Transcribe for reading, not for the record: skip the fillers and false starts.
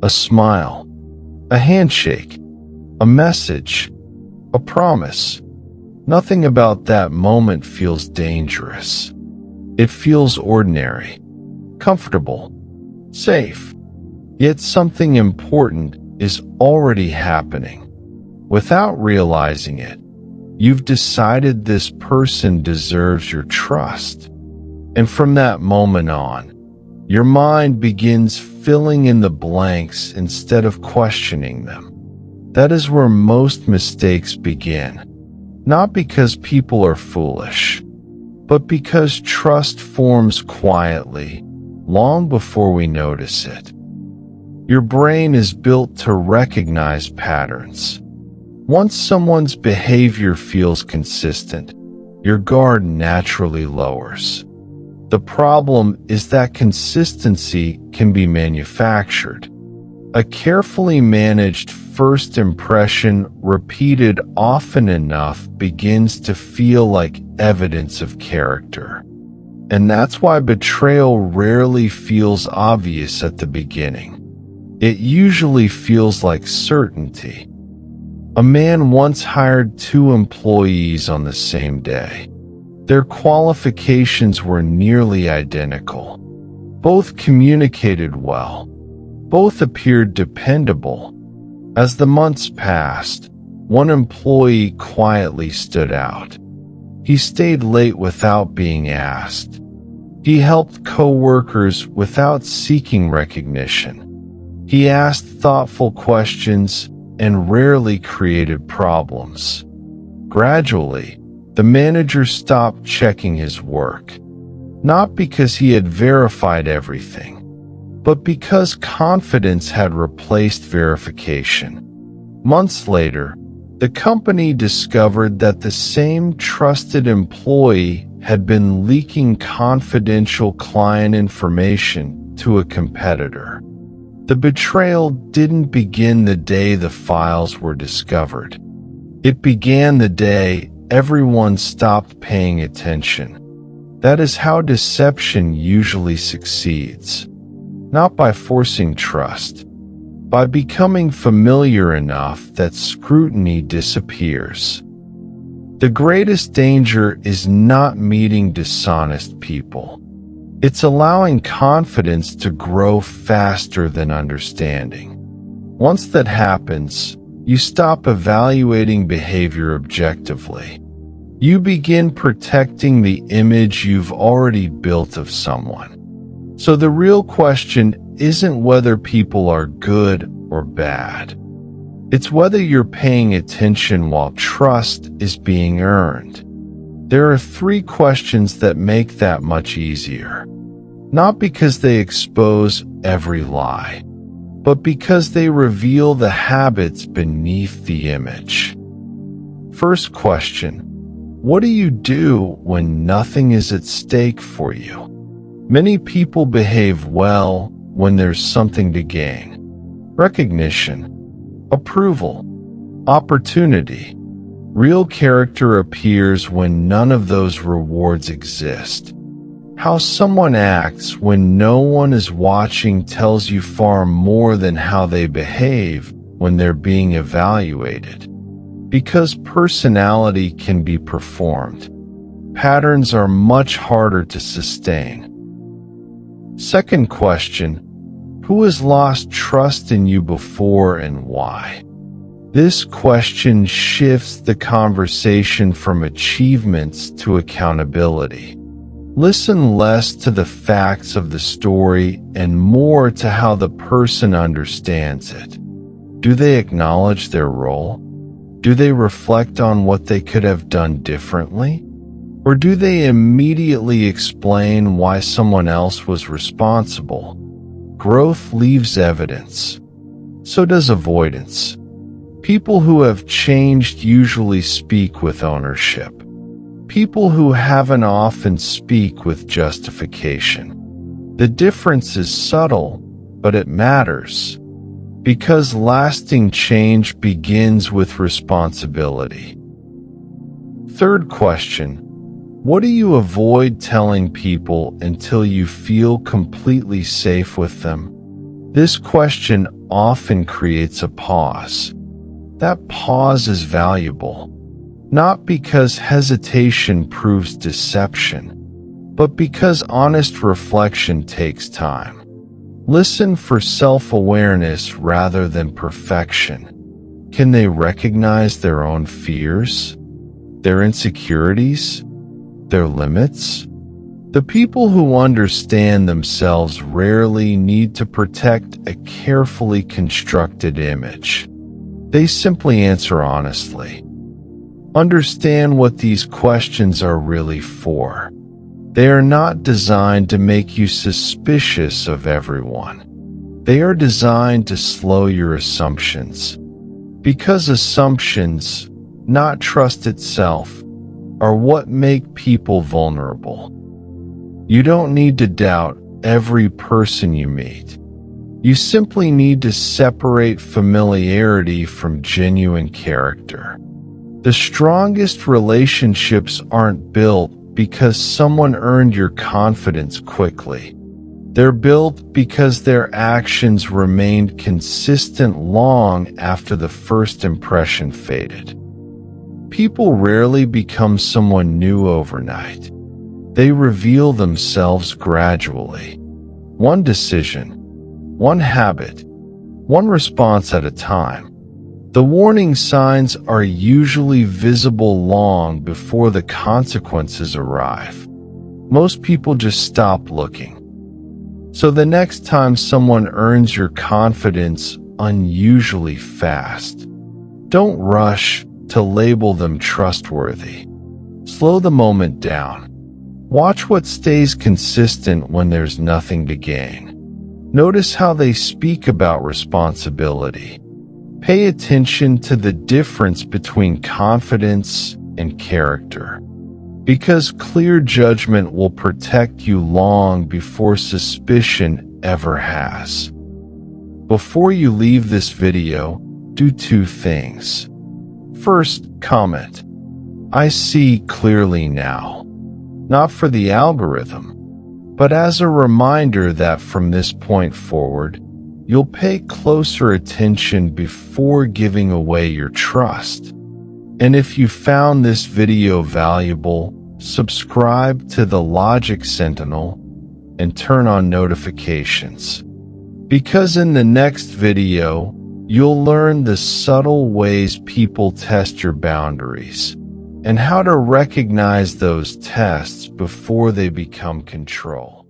A smile, a handshake, a message, a promise. Nothing about that moment feels dangerous. It feels ordinary, comfortable, safe. Yet something important is already happening. Without realizing it, you've decided this person deserves your trust. And from that moment on, your mind begins filling in the blanks instead of questioning them. That is where most mistakes begin. Not because people are foolish, but because trust forms quietly, long before we notice it. Your brain is built to recognize patterns. Once someone's behavior feels consistent, your guard naturally lowers. The problem is that consistency can be manufactured. A carefully managed first impression, repeated often enough, begins to feel like evidence of character. And that's why betrayal rarely feels obvious at the beginning. It usually feels like certainty. A man once hired 2 employees on the same day. Their qualifications were nearly identical. Both communicated well. Both appeared dependable. As the months passed, one employee quietly stood out. He stayed late without being asked. He helped coworkers without seeking recognition. He asked thoughtful questions and rarely created problems. Gradually, the manager stopped checking his work, not because he had verified everything, but because confidence had replaced verification. Months later, the company discovered that the same trusted employee had been leaking confidential client information to a competitor. The betrayal didn't begin the day the files were discovered. It began the day everyone stopped paying attention. That is how deception usually succeeds. Not by forcing trust, by becoming familiar enough that scrutiny disappears. The greatest danger is not meeting dishonest people. It's allowing confidence to grow faster than understanding. Once that happens, you stop evaluating behavior objectively. You begin protecting the image you've already built of someone. So the real question isn't whether people are good or bad. It's whether you're paying attention while trust is being earned. There are 3 questions that make that much easier. Not because they expose every lie, but because they reveal the habits beneath the image. First question: what do you do when nothing is at stake for you? Many people behave well when there's something to gain. Recognition, approval, opportunity. Real character appears when none of those rewards exist. How someone acts when no one is watching tells you far more than how they behave when they're being evaluated. Because personality can be performed, patterns are much harder to sustain. Second question: who has lost trust in you before and why? This question shifts the conversation from achievements to accountability. Listen less to the facts of the story and more to how the person understands it. Do they acknowledge their role? Do they reflect on what they could have done differently? Or do they immediately explain why someone else was responsible? Growth leaves evidence. So does avoidance. People who have changed usually speak with ownership. People who haven't often speak with justification. The difference is subtle, but it matters. Because lasting change begins with responsibility. Third question: what do you avoid telling people until you feel completely safe with them? This question often creates a pause. That pause is valuable, not because hesitation proves deception, but because honest reflection takes time. Listen for self-awareness rather than perfection. Can they recognize their own fears, their insecurities, their limits? The people who understand themselves rarely need to protect a carefully constructed image. They simply answer honestly. Understand what these questions are really for. They are not designed to make you suspicious of everyone. They are designed to slow your assumptions. Because assumptions, not trust itself, are what make people vulnerable. You don't need to doubt every person you meet. You simply need to separate familiarity from genuine character. The strongest relationships aren't built because someone earned your confidence quickly. They're built because their actions remained consistent long after the first impression faded. People rarely become someone new overnight. They reveal themselves gradually. One decision, one habit, one response at a time. The warning signs are usually visible long before the consequences arrive. Most people just stop looking. So the next time someone earns your confidence unusually fast, don't rush to label them trustworthy. Slow the moment down. Watch what stays consistent when there's nothing to gain. Notice how they speak about responsibility. Pay attention to the difference between confidence and character, because clear judgment will protect you long before suspicion ever has. Before you leave this video, do two things. First, comment, "I see clearly now," not for the algorithm, but as a reminder that from this point forward, you'll pay closer attention before giving away your trust. And if you found this video valuable, subscribe to the Logic Sentinel and turn on notifications. Because in the next video, you'll learn the subtle ways people test your boundaries and how to recognize those tests before they become control.